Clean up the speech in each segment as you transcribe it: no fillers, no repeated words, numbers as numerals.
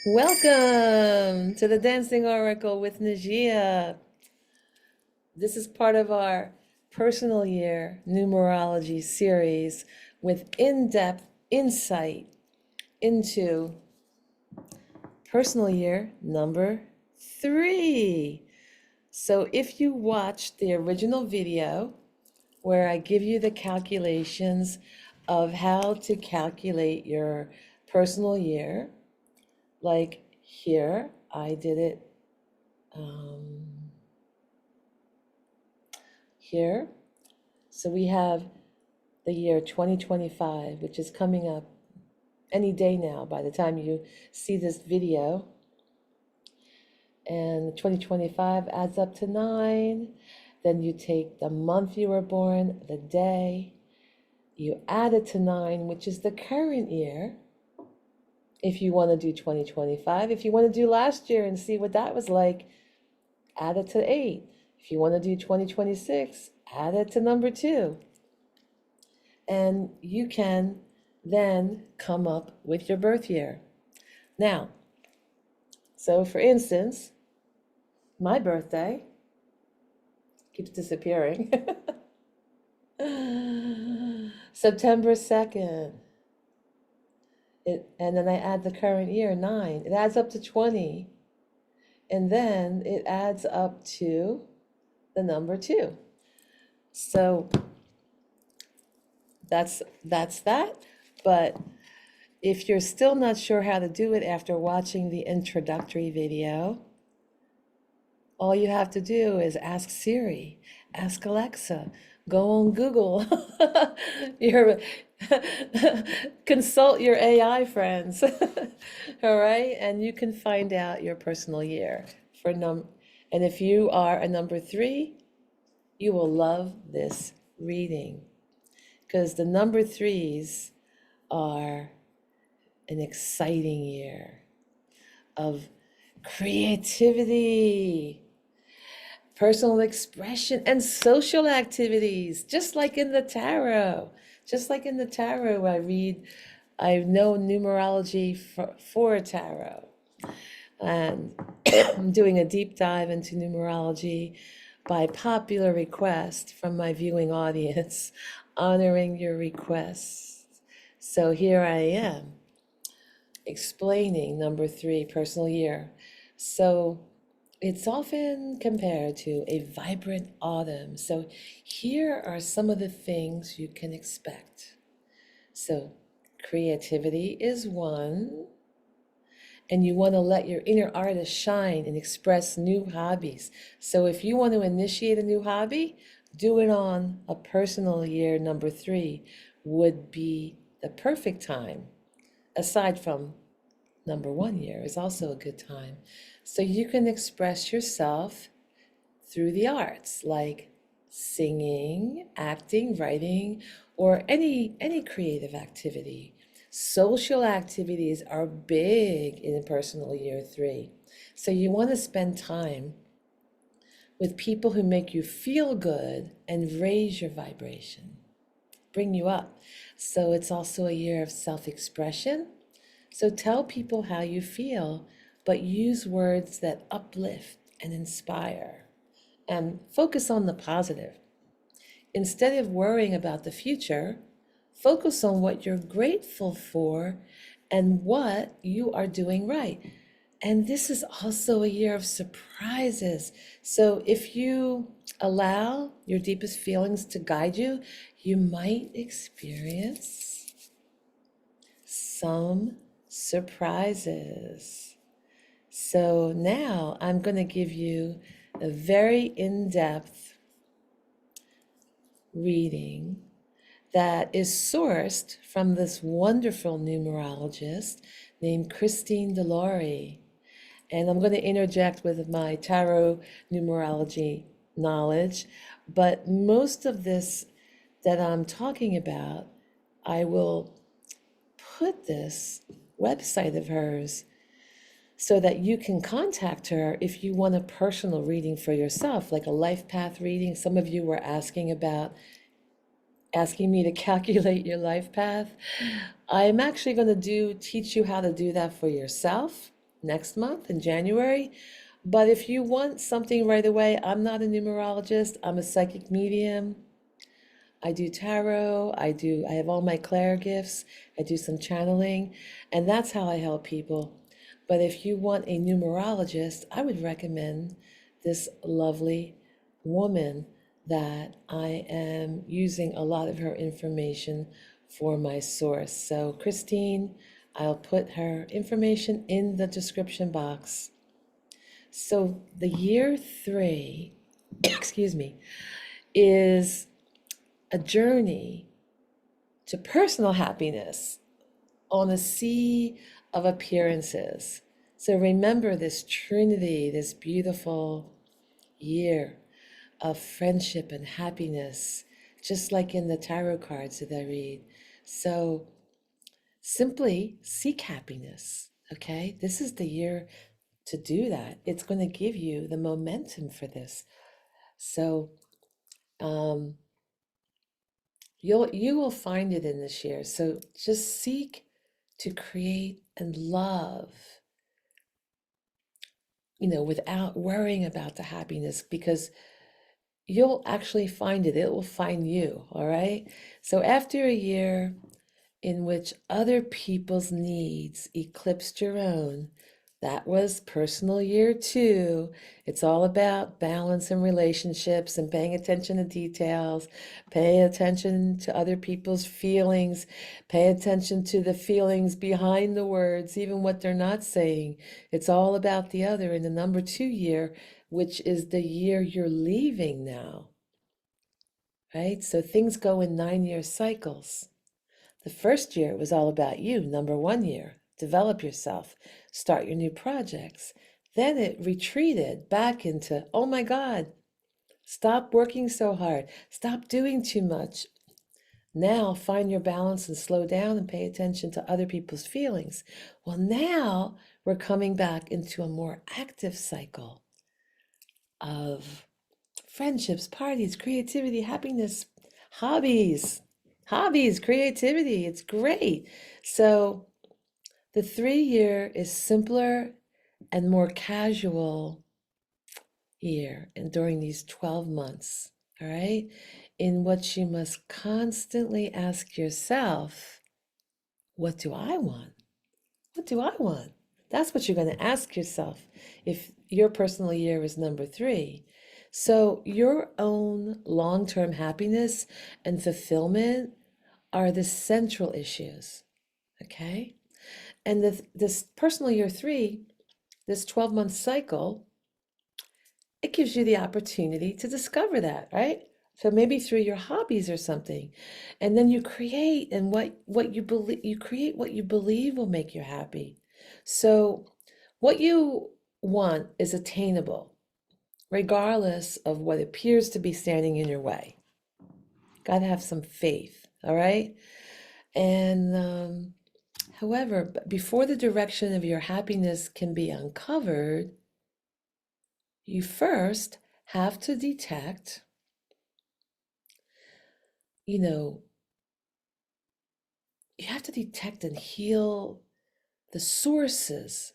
Welcome to the Dancing Oracle with Najia. This is part of our personal year numerology series with in-depth insight into personal year number 3. So if you watched the original video where I give you the calculations of how to calculate your personal year, like here, I did it here. So we have the year 2025, which is coming up any day now by the time you see this video. And 2025 adds up to 9. Then you take the month you were born, the day, you add it to 9, which is the current year. If you want to do 2025, if you want to do last year and see what that was like, add it to 8. If you want to do 2026, add it to number 2. And you can then come up with your birth year. Now, so for instance, my birthday keeps disappearing. September 2nd. And then I add the current year, 9. It adds up to 20. And then it adds up to the number 2. So that's that. But if you're still not sure how to do it after watching the introductory video, all you have to do is ask Siri, ask Alexa, go on Google, your consult your AI friends, all right? And you can find out your personal year for and if you are a number 3, you will love this reading because the number 3s are an exciting year of creativity, personal expression, and social activities, just like in the tarot. Just like in the tarot, I know numerology for tarot. And I'm doing a deep dive into numerology by popular request from my viewing audience, honoring your requests. So here I am, explaining number 3, personal year. So it's often compared to a vibrant autumn. So here are some of the things you can expect. So creativity is one, and you want to let your inner artist shine and express new hobbies. So if you want to initiate a new hobby, do it on a personal year number 3 would be the perfect time. Aside from number 1 year is also a good time. So you can express yourself through the arts, like singing, acting, writing, or any creative activity. Social activities are big in personal year 3. So you want to spend time with people who make you feel good and raise your vibration, bring you up. So it's also a year of self-expression. So tell people how you feel, but use words that uplift and inspire. And focus on the positive. Instead of worrying about the future, focus on what you're grateful for and what you are doing right. And this is also a year of surprises. So if you allow your deepest feelings to guide you, you might experience some surprises. So now I'm going to give you a very in-depth reading that is sourced from this wonderful numerologist named Christine Delory. And I'm going to interject with my tarot numerology knowledge, but most of this that I'm talking about, I will put this website of hers so that you can contact her if you want a personal reading for yourself, like a life path reading. Some of you were asking me to calculate your life path. I'm actually going to teach you how to do that for yourself. next month in January. But if you want something right away, I'm not a numerologist, I'm a psychic medium. I do tarot, I have all my clair gifts, I do some channeling, and that's how I help people. But if you want a numerologist, I would recommend this lovely woman that I am using a lot of her information for my source. So, Christine, I'll put her information in the description box. So, the year three, excuse me, is a journey to personal happiness on a sea of appearances. So remember this trinity, this beautiful year of friendship and happiness, just like in the tarot cards that I read. So simply seek happiness, okay? This is the year to do that. It's going to give you the momentum for this. So, um, you will find it in this year. So just seek to create and love, without worrying about the happiness, because you'll actually find it. It will find you, all right? So after a year in which other people's needs eclipsed your own, that was personal year two. It's all about balance in relationships and paying attention to details, pay attention to other people's feelings, pay attention to the feelings behind the words, even what they're not saying. It's all about the other in the number two year, which is the year you're leaving now, right? So things go in 9-year cycles. The first year was all about you, number one year. Develop yourself, start your new projects. Then it retreated back into, oh my God, stop working so hard, stop doing too much. Now find your balance and slow down and pay attention to other people's feelings. Well, now we're coming back into a more active cycle of friendships, parties, creativity, happiness, hobbies. Hobbies, creativity, it's great. So the 3 year is simpler and more casual year, and during these 12 months, all right, in which you must constantly ask yourself, what do I want? What do I want? That's what you're going to ask yourself if your personal year is number three. So your own long-term happiness and fulfillment are the central issues, okay? And this personal year three, this 12-month cycle, it gives you the opportunity to discover that, right? So maybe through your hobbies or something. And then you create, and what you believe, you create what you believe will make you happy. So what you want is attainable, regardless of what appears to be standing in your way. Got to have some faith, all right? And however, before the direction of your happiness can be uncovered, you first have to detect, you know, you have to detect and heal the sources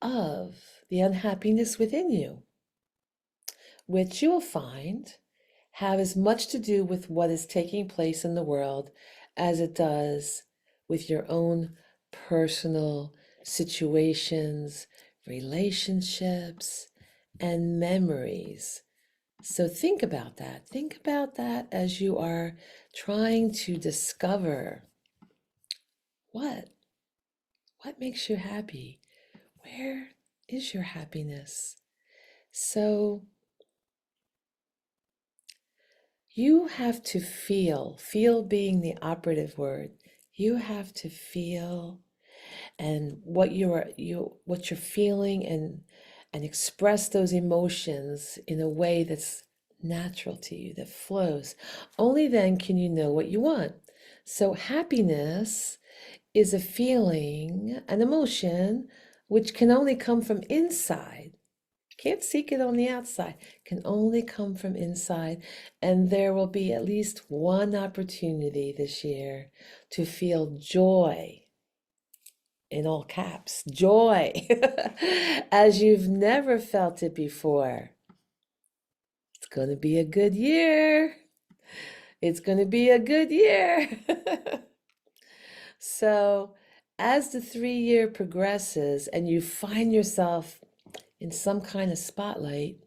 of the unhappiness within you, which you will find have as much to do with what is taking place in the world as it does with your own personal situations, relationships, and memories. So think about that. Think about that as you are trying to discover what makes you happy? Where is your happiness? So you have to feel being the operative word. You have to feel, and what you're feeling, and express those emotions in a way that's natural to you, that flows. Only then can you know what you want. So happiness is a feeling, an emotion, which can only come from inside. Can't seek it on the outside, can only come from inside. And there will be at least one opportunity this year to feel joy in all caps, joy, as you've never felt it before. It's going to be a good year. It's going to be a good year. So, as the 3 year progresses and you find yourself in some kind of spotlight,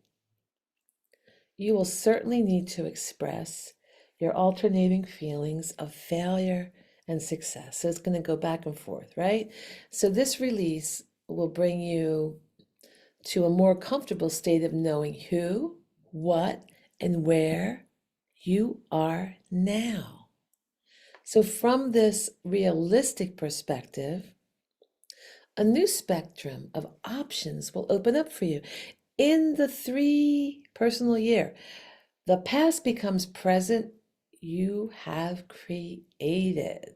you will certainly need to express your alternating feelings of failure and success. So it's going to go back and forth, right? So this release will bring you to a more comfortable state of knowing who, what, and where you are now. So from this realistic perspective, a new spectrum of options will open up for you in the 3 personal year. The past becomes present you have created.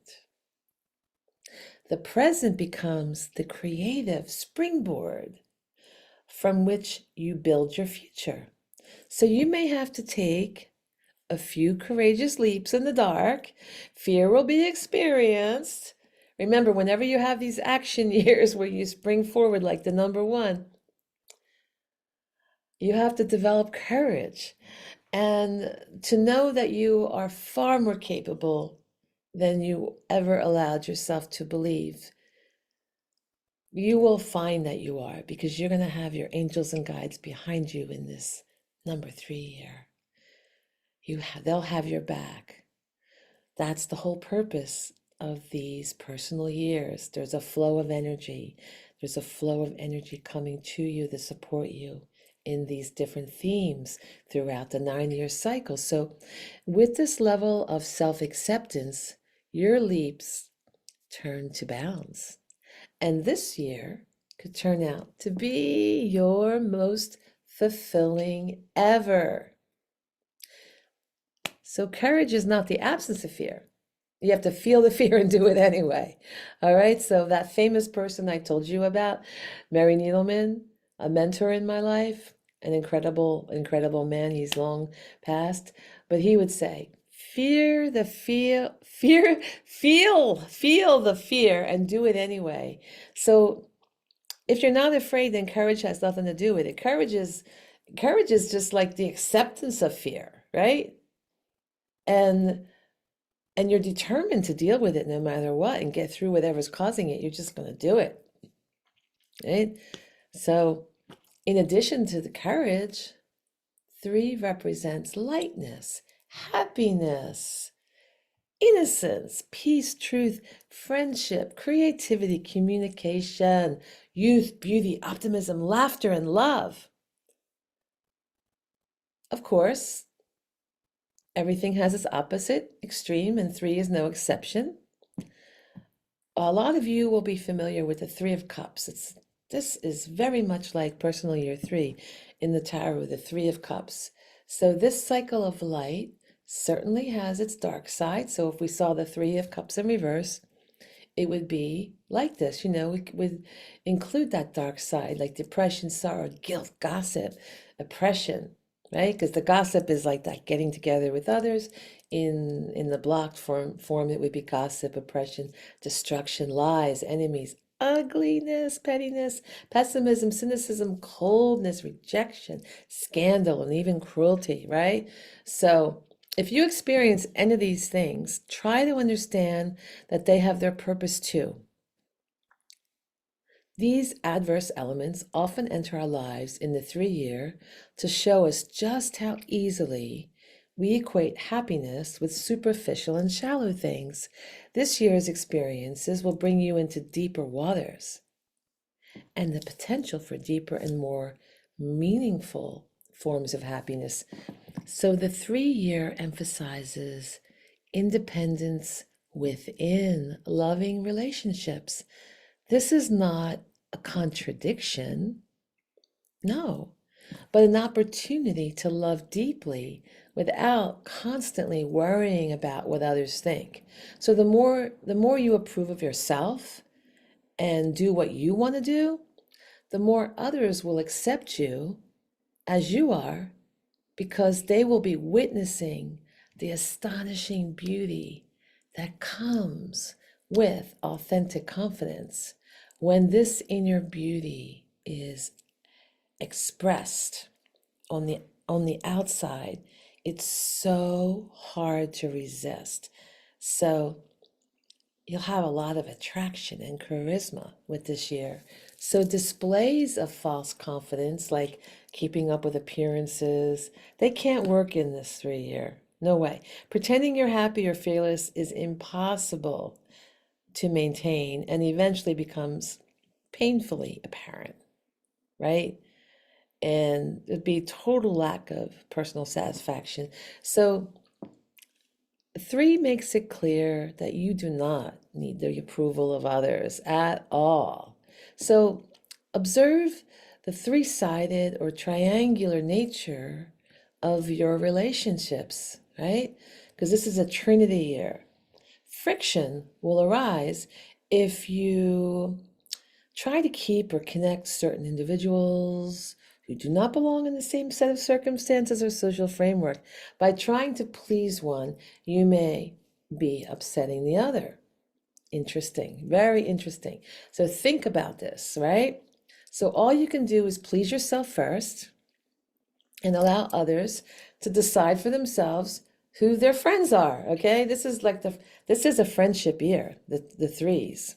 The present becomes the creative springboard from which you build your future. So you may have to take a few courageous leaps in the dark. Fear will be experienced. Remember, whenever you have these action years where you spring forward like the number 1, you have to develop courage and to know that you are far more capable than you ever allowed yourself to believe. You will find that you are, because you're going to have your angels and guides behind you in this number 3 year. They'll have your back. That's the whole purpose of these personal years. There's a flow of energy. There's a flow of energy coming to you to support you in these different themes throughout the 9-year cycle. So with this level of self-acceptance, your leaps turn to bounds. And this year could turn out to be your most fulfilling ever. So courage is not the absence of fear. You have to feel the fear and do it anyway. All right. So that famous person I told you about, Mary Needleman, a mentor in my life, an incredible, incredible man. He's long passed, but he would say, feel the fear and do it anyway. So if you're not afraid, then courage has nothing to do with it. Courage is just like the acceptance of fear, right? And you're determined to deal with it no matter what and get through whatever's causing it. You're just going to do it, right? So in addition to the courage, 3 represents lightness, happiness, innocence, peace, truth, friendship, creativity, communication, youth, beauty, optimism, laughter, and love. Of course, everything has its opposite extreme, and 3 is no exception. A lot of you will be familiar with the 3 of Cups. This is very much like personal year 3 in the tarot, the 3 of Cups. So this cycle of light certainly has its dark side. So if we saw the 3 of Cups in reverse, it would be like this. It would include that dark side, like depression, sorrow, guilt, gossip, oppression, right? Because the gossip is like that getting together with others. In the blocked form, it would be gossip, oppression, destruction, lies, enemies, ugliness, pettiness, pessimism, cynicism, coldness, rejection, scandal, and even cruelty, right? So if you experience any of these things, try to understand that they have their purpose too. These adverse elements often enter our lives in the 3 year to show us just how easily we equate happiness with superficial and shallow things. This year's experiences will bring you into deeper waters and the potential for deeper and more meaningful forms of happiness. So the 3 year emphasizes independence within loving relationships. This is not a contradiction, no, but an opportunity to love deeply without constantly worrying about what others think. So the more you approve of yourself and do what you want to do, the more others will accept you as you are, because they will be witnessing the astonishing beauty that comes with authentic confidence, when this inner beauty is expressed on the outside, it's so hard to resist. So you'll have a lot of attraction and charisma with this year. So displays of false confidence, like keeping up with appearances, they can't work in this 3 year. No way. Pretending you're happy or fearless is impossible to maintain and eventually becomes painfully apparent, right? And it'd be total lack of personal satisfaction. So 3 makes it clear that you do not need the approval of others at all. So observe the 3-sided or triangular nature of your relationships, right? Because this is a Trinity year. Friction will arise if you try to keep or connect certain individuals who do not belong in the same set of circumstances or social framework. By trying to please one, you may be upsetting the other. Interesting, very interesting. So think about this, right? So all you can do is please yourself first and allow others to decide for themselves who their friends are, okay? This is a friendship year, the 3s.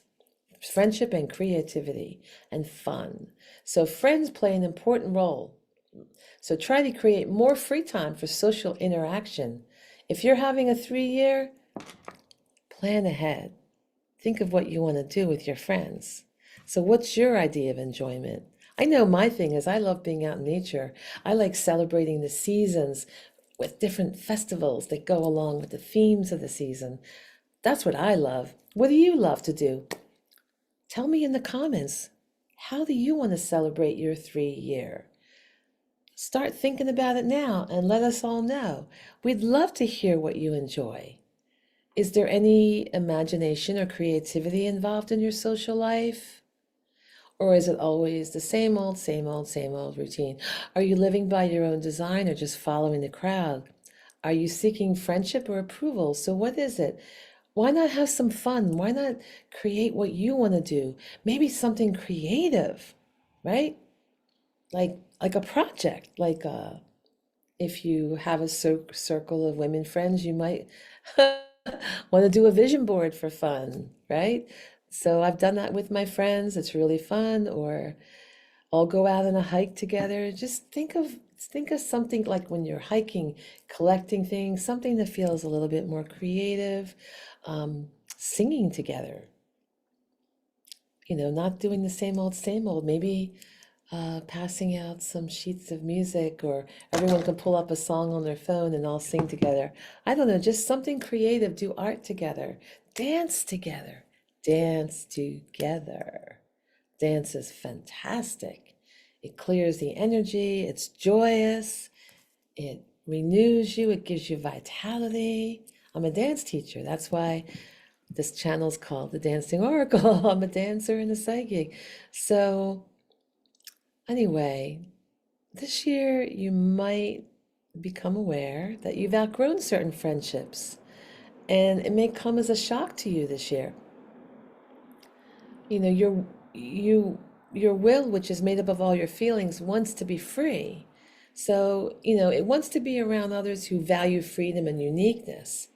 Friendship and creativity and fun. So friends play an important role. So try to create more free time for social interaction. If you're having a 3 year, plan ahead. Think of what you want to do with your friends. So what's your idea of enjoyment? I know my thing is I love being out in nature. I like celebrating the seasons with different festivals that go along with the themes of the season. That's what I love. What do you love to do? Tell me in the comments, how do you want to celebrate your 3 year? Start thinking about it now and let us all know. We'd love to hear what you enjoy. Is there any imagination or creativity involved in your social life? Or is it always the same old, same old, same old routine? Are you living by your own design or just following the crowd? Are you seeking friendship or approval? So what is it? Why not have some fun? Why not create what you want to do? Maybe something creative, right? Like a project. If you have a circle of women friends, you might want to do a vision board for fun, right? So I've done that with my friends. It's really fun. Or all go out on a hike together. Just think of something like when you're hiking, collecting things, something that feels a little bit more creative, singing together, not doing the same old, maybe passing out some sheets of music, or everyone can pull up a song on their phone and all sing together. I don't know, just something creative, do art together, dance together, dance together. Dance is fantastic. It clears the energy, it's joyous, it renews you, it gives you vitality. I'm a dance teacher. That's why this channel is called The Dancing Oracle. I'm a dancer and a psychic. So, anyway, this year you might become aware that you've outgrown certain friendships, and it may come as a shock to you this year. Your will, which is made up of all your feelings, wants to be free. So, it wants to be around others who value freedom and uniqueness.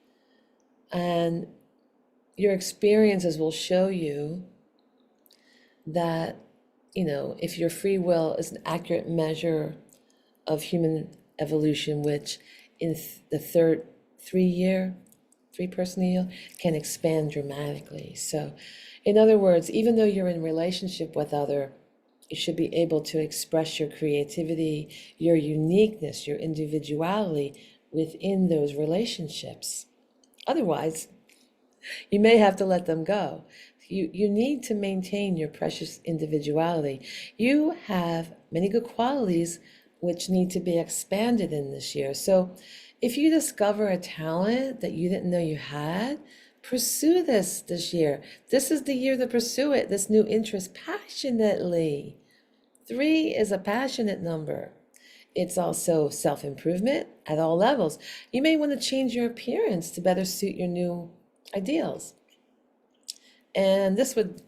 And your experiences will show you that, if your free will is an accurate measure of human evolution, which in the third 3 year, 3-person year, can expand dramatically. So, in other words, even though you're in relationship with other, you should be able to express your creativity, your uniqueness, your individuality within those relationships. Otherwise, you may have to let them go. You need to maintain your precious individuality. You have many good qualities which need to be expanded in this year. So if you discover a talent that you didn't know you had, pursue this year. This is the year to pursue it, this new interest passionately. 3 is a passionate number. It's also self-improvement at all levels. You may want to change your appearance to better suit your new ideals. And this would,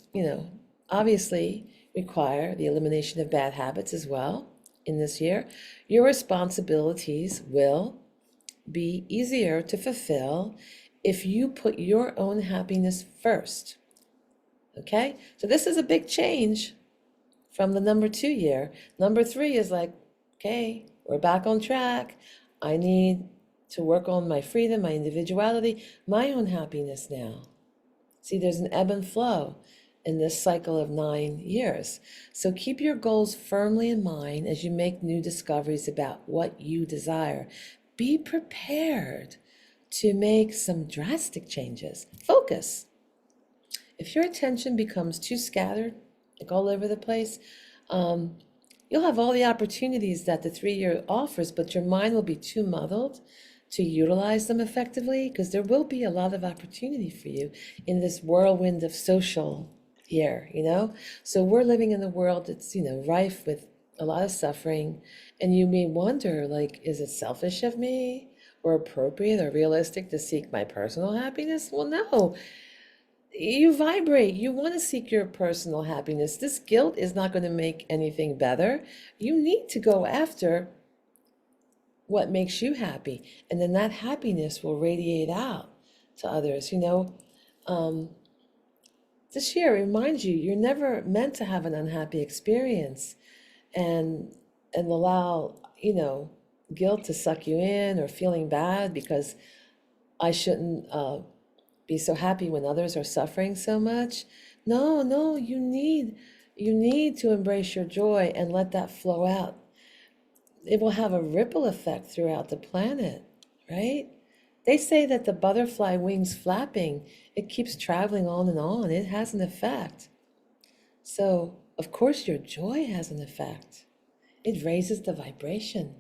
obviously require the elimination of bad habits as well in this year. Your responsibilities will be easier to fulfill if you put your own happiness first. Okay? So this is a big change from the number 2 year. Number 3 is like, okay, we're back on track. I need to work on my freedom, my individuality, my own happiness now. See, there's an ebb and flow in this cycle of 9 years. So keep your goals firmly in mind as you make new discoveries about what you desire. Be prepared to make some drastic changes. Focus. If your attention becomes too scattered, like all over the place, you'll have all the opportunities that the 3 year offers, but your mind will be too muddled to utilize them effectively, because there will be a lot of opportunity for you in this whirlwind of social year, So we're living in a world that's, rife with a lot of suffering, and you may wonder, like, is it selfish of me or appropriate or realistic to seek my personal happiness? Well, no. You vibrate. You want to seek your personal happiness. This guilt is not going to make anything better. You need to go after what makes you happy, and then that happiness will radiate out to others. This year reminds you you're never meant to have an unhappy experience and allow guilt to suck you in, or feeling bad because I shouldn't be so happy when others are suffering so much. No, you need to embrace your joy and let that flow out. It will have a ripple effect throughout the planet, right? They say that the butterfly wings flapping, it keeps traveling on and on. It has an effect. So, of course, your joy has an effect. It raises the vibration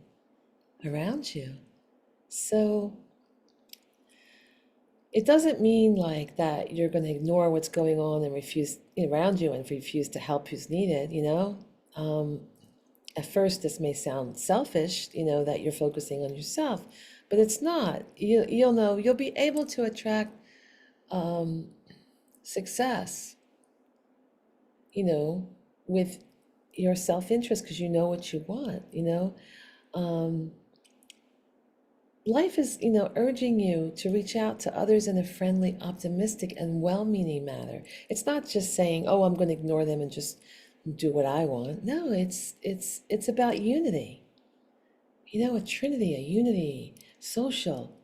around you. So, it doesn't mean like that you're going to ignore what's going on and refuse around you and refuse to help who's needed, At first, this may sound selfish, that you're focusing on yourself, but it's not. You'll be able to attract success, with your self-interest, because you know what you want, Life is, urging you to reach out to others in a friendly, optimistic, and well-meaning manner. It's not just saying, "Oh, I'm going to ignore them and just do what I want." No, it's about unity. A trinity, a unity, social.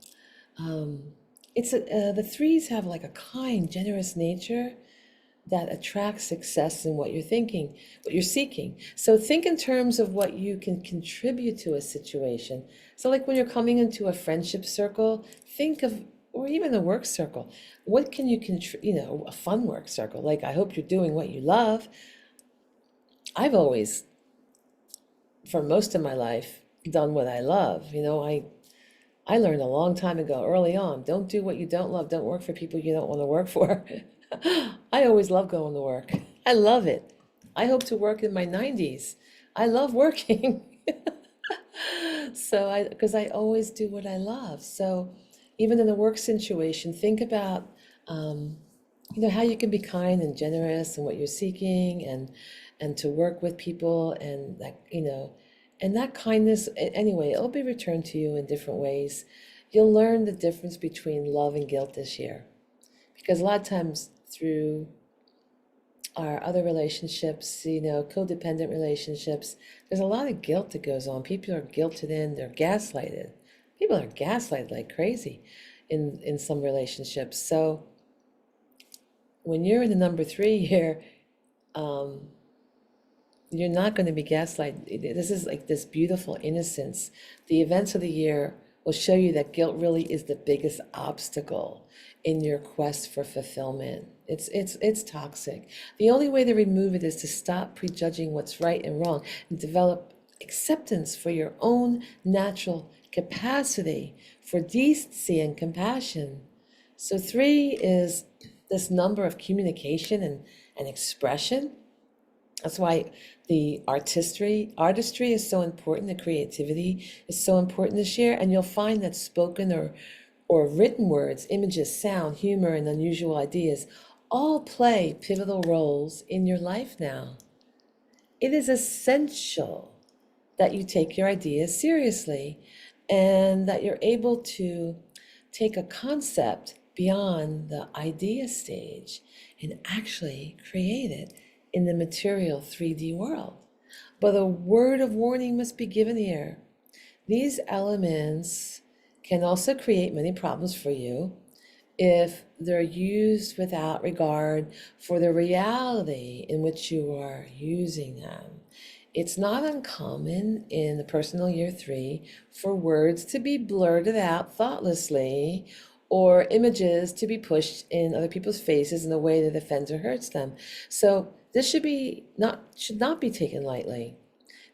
The threes have like a kind, generous nature that attracts success in what you're thinking, what you're seeking. So think in terms of what you can contribute to a situation. So like when you're coming into a friendship circle, think of, or even a work circle, what can you contribute, a fun work circle. Like, I hope you're doing what you love. I've always, for most of my life, done what I love. I learned a long time ago, early on, don't do what you don't love. Don't work for people you don't want to work for. I always love going to work. I love it. I hope to work in my 90s. I love working. Because I always do what I love. So even in a work situation, think about, how you can be kind and generous in what you're seeking, and to work with people, and and that kindness, anyway, it'll be returned to you in different ways. You'll learn the difference between love and guilt this year. Because a lot of times through our other relationships, codependent relationships, there's a lot of guilt that goes on. People are guilted in, they're gaslighted. People are gaslighted like crazy in some relationships. So when you're in the number 3 year, you're not going to be gaslighted. This is like this beautiful innocence. The events of the year will show you that guilt really is the biggest obstacle in your quest for fulfillment. It's toxic. The only way to remove it is to stop prejudging what's right and wrong and develop acceptance for your own natural capacity for decency and compassion. So 3 is this number of communication and expression. That's why the artistry is so important. The creativity is so important this year. And you'll find that spoken or written words, images, sound, humor, and unusual ideas all play pivotal roles in your life now. It is essential that you take your ideas seriously and that you're able to take a concept beyond the idea stage and actually create it in the material 3D world. But a word of warning must be given here. These elements can also create many problems for you if they're used without regard for the reality in which you are using them. It's not uncommon in the personal year 3 for words to be blurted out thoughtlessly or images to be pushed in other people's faces in a way that offends or hurts them. So this should not be taken lightly.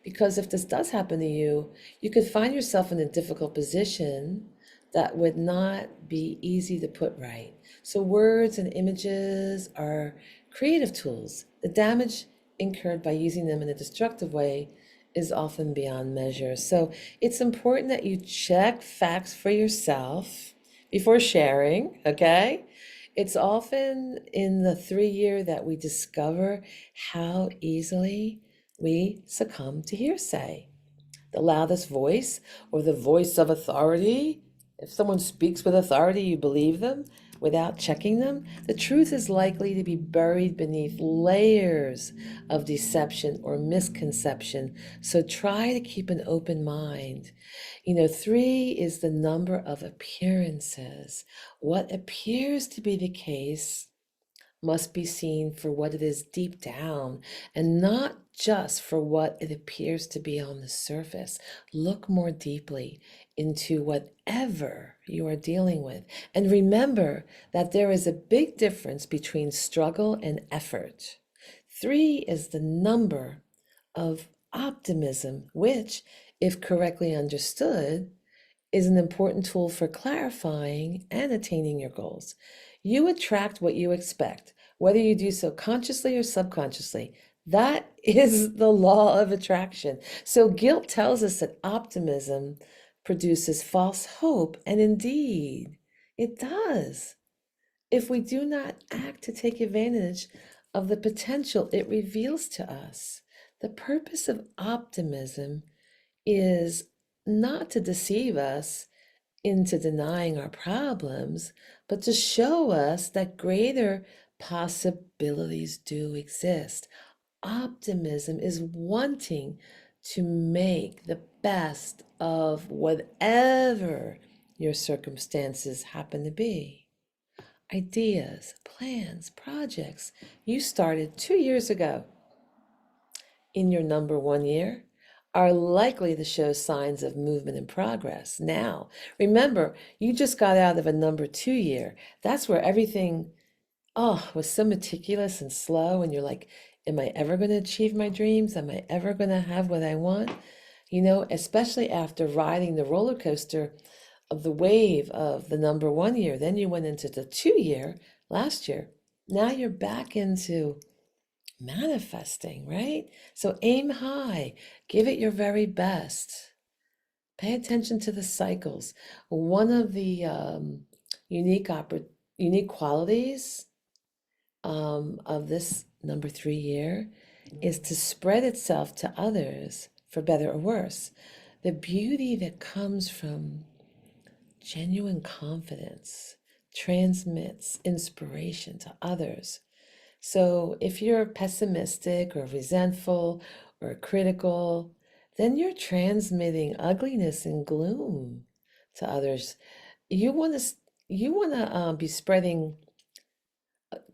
Because if this does happen to you, you could find yourself in a difficult position that would not be easy to put right. So, words and images are creative tools. The damage incurred by using them in a destructive way is often beyond measure. So, it's important that you check facts for yourself before sharing, okay? It's often in the 3 year that we discover how easily we succumb to hearsay. The loudest voice or the voice of authority. If someone speaks with authority, you believe them without checking them. The truth is likely to be buried beneath layers of deception or misconception. So try to keep an open mind. 3 is the number of appearances. What appears to be the case must be seen for what it is deep down and not just for what it appears to be on the surface. Look more deeply into whatever you are dealing with. And remember that there is a big difference between struggle and effort. 3 is the number of optimism, which, if correctly understood, is an important tool for clarifying and attaining your goals. You attract what you expect, whether you do so consciously or subconsciously. That is the law of attraction. So, guilt tells us that optimism produces false hope, and indeed, it does. If we do not act to take advantage of the potential it reveals to us, the purpose of optimism is not to deceive us into denying our problems, but to show us that greater possibilities do exist. Optimism is wanting to make the best of whatever your circumstances happen to be. Ideas, plans, projects you started 2 years ago in your number 1 year are likely to show signs of movement and progress. Now, remember, you just got out of a number 2 year. That's where everything, was so meticulous and slow, and you're like, am I ever going to achieve my dreams? Am I ever going to have what I want? Especially after riding the roller coaster of the wave of the number 1 year. Then you went into the 2 year last year. Now you're back into manifesting, right? So aim high, give it your very best. Pay attention to the cycles. One of the unique unique qualities of this number 3 year is to spread itself to others for better or worse. The beauty that comes from genuine confidence transmits inspiration to others. So if you're pessimistic or resentful or critical, then you're transmitting ugliness and gloom to others. You want to be spreading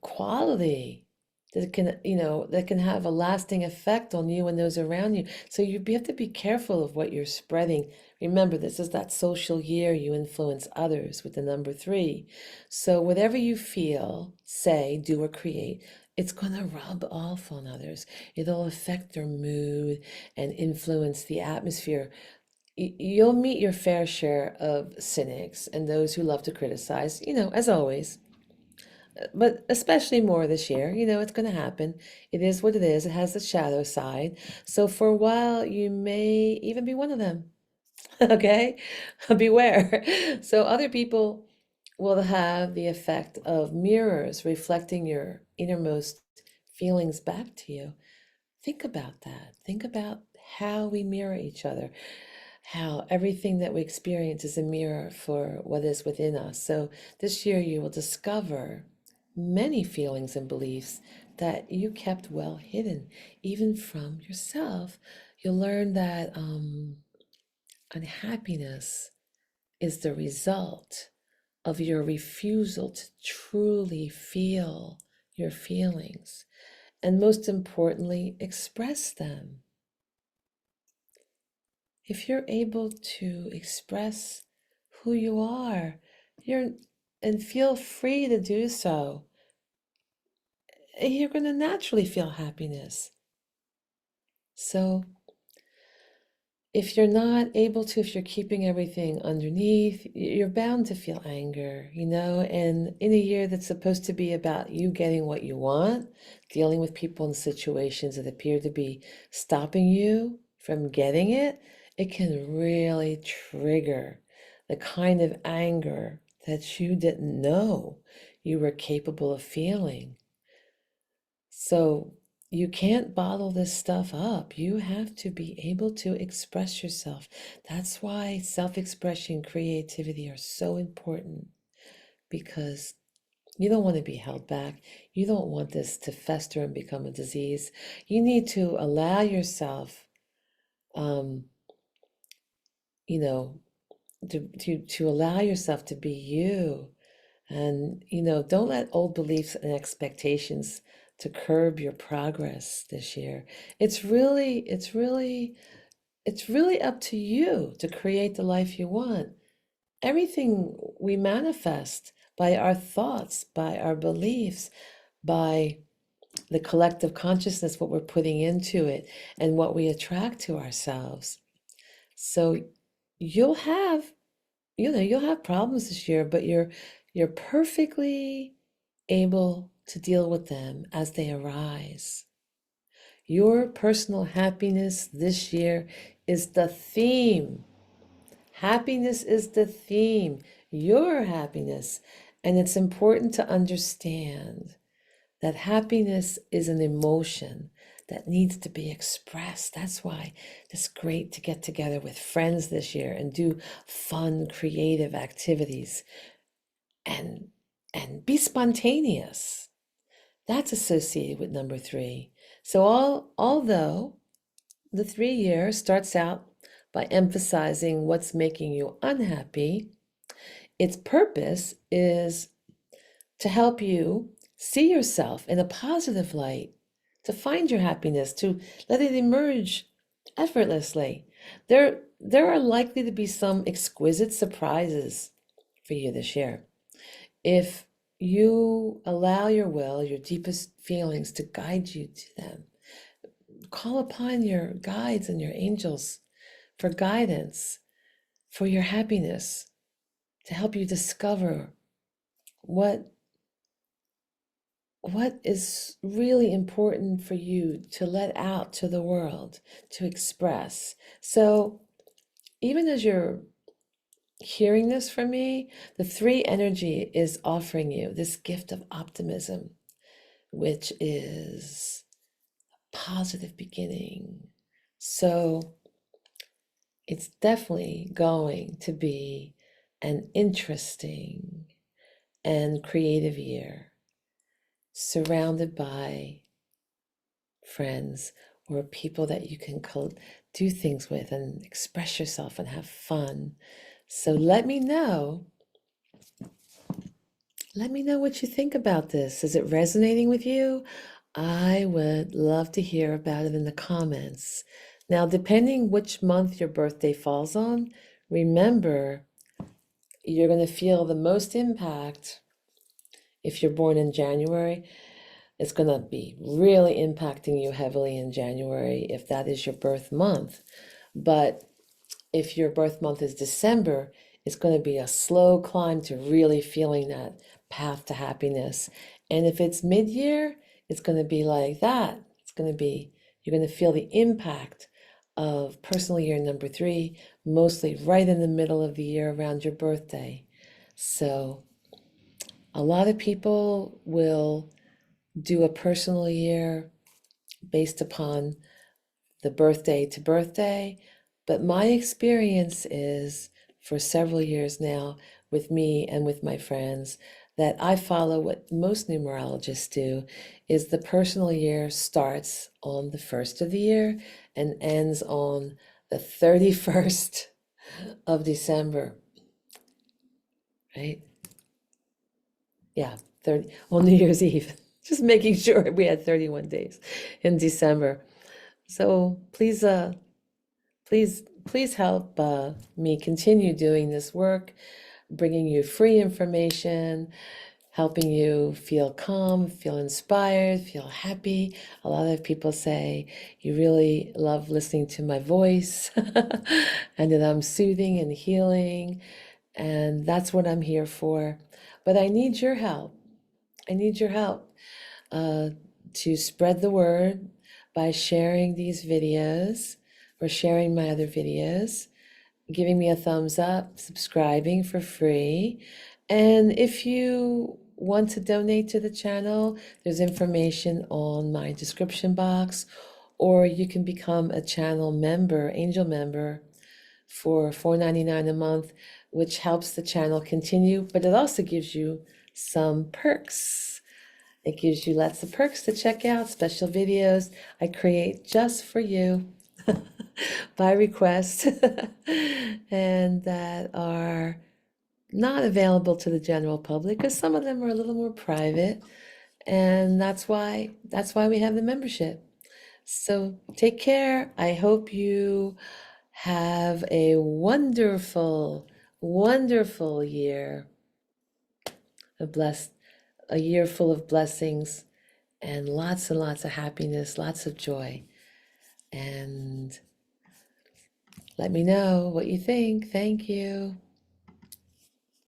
quality that can have a lasting effect on you and those around you. So you have to be careful of what you're spreading. Remember, this is that social year you influence others with the number 3. So whatever you feel, say, do, or create, it's going to rub off on others. It'll affect their mood and influence the atmosphere. You'll meet your fair share of cynics and those who love to criticize, as always, but especially more this year. It's going to happen. It is what it is. It has the shadow side. So for a while, you may even be one of them. Okay? Beware. So other people will have the effect of mirrors reflecting your innermost feelings back to you. Think about that. Think about how we mirror each other, how everything that we experience is a mirror for what is within us. So this year you will discover many feelings and beliefs that you kept well hidden, even from yourself. You'll learn that unhappiness is the result of your refusal to truly feel your feelings, and most importantly, express them. If you're able to express who you are, you're and feel free to do so, you're going to naturally feel happiness. So if you're not able to, if you're keeping everything underneath, you're bound to feel anger, and in a year that's supposed to be about you getting what you want, dealing with people and situations that appear to be stopping you from getting it, it can really trigger the kind of anger that you didn't know you were capable of feeling. So you can't bottle this stuff up. You have to be able to express yourself. That's why self-expression, creativity are so important, because you don't want to be held back. You don't want this to fester and become a disease. You need to allow yourself, um, you know, to allow yourself to be you. And, don't let old beliefs and expectations to curb your progress this year. It's really up to you to create the life you want. Everything we manifest by our thoughts, by our beliefs, by the collective consciousness, what we're putting into it, and what we attract to ourselves. So you'll have you'll have problems this year, but you're perfectly able to deal with them as they arise. Your personal happiness this year is the theme. Happiness is the theme, your happiness. And it's important to understand that happiness is an emotion that needs to be expressed. That's why it's great to get together with friends this year and do fun, creative activities and be spontaneous. That's associated with number 3. So although the 3-year starts out by emphasizing what's making you unhappy, its purpose is to help you see yourself in a positive light, to find your happiness, to let it emerge effortlessly. There are likely to be some exquisite surprises for you this year. If you allow your will, your deepest feelings to guide you to them, call upon your guides and your angels for guidance, for your happiness, to help you discover what is really important for you to let out to the world, to express. So even as you're hearing this from me, the 3 energy is offering you this gift of optimism, which is a positive beginning. So it's definitely going to be an interesting and creative year, surrounded by friends or people that you can do things with and express yourself and have fun. So let me know what you think about this. Is it resonating with you? I would love to hear about it in the comments. Now, depending which month your birthday falls on, remember you're going to feel the most impact if you're born in January. It's going to be really impacting you heavily in January if that is your birth month. But if your birth month is December, it's going to be a slow climb to really feeling that path to happiness. And if it's mid-year, it's going to be like that. You're going to feel the impact of personal year number 3, mostly right in the middle of the year around your birthday. So A lot of people will do a personal year based upon the birthday to birthday, but my experience is for several years now with me and with my friends that I follow what most numerologists do is the personal year starts on the first of the year and ends on the 31st of December, right? Yeah, 30 on New Year's Eve. Just making sure we had 31 days in December. So please help me continue doing this work, bringing you free information, helping you feel calm, feel inspired, feel happy. A lot of people say you really love listening to my voice and that I'm soothing and healing, and that's what I'm here for. But I need your help. I need your help to spread the word by sharing these videos or sharing my other videos, giving me a thumbs up, subscribing for free. And if you want to donate to the channel, there's information on my description box, or you can become a channel member, angel member, for $4.99 a month, which helps the channel continue, but it also gives you some perks. It gives you lots of perks to check out, special videos I create just for you by request, and that are not available to the general public because some of them are a little more private, and that's why we have the membership. So take care. I hope you have a wonderful, wonderful year, a blessed, a year full of blessings and lots of happiness, lots of joy. And let me know what you think. Thank you.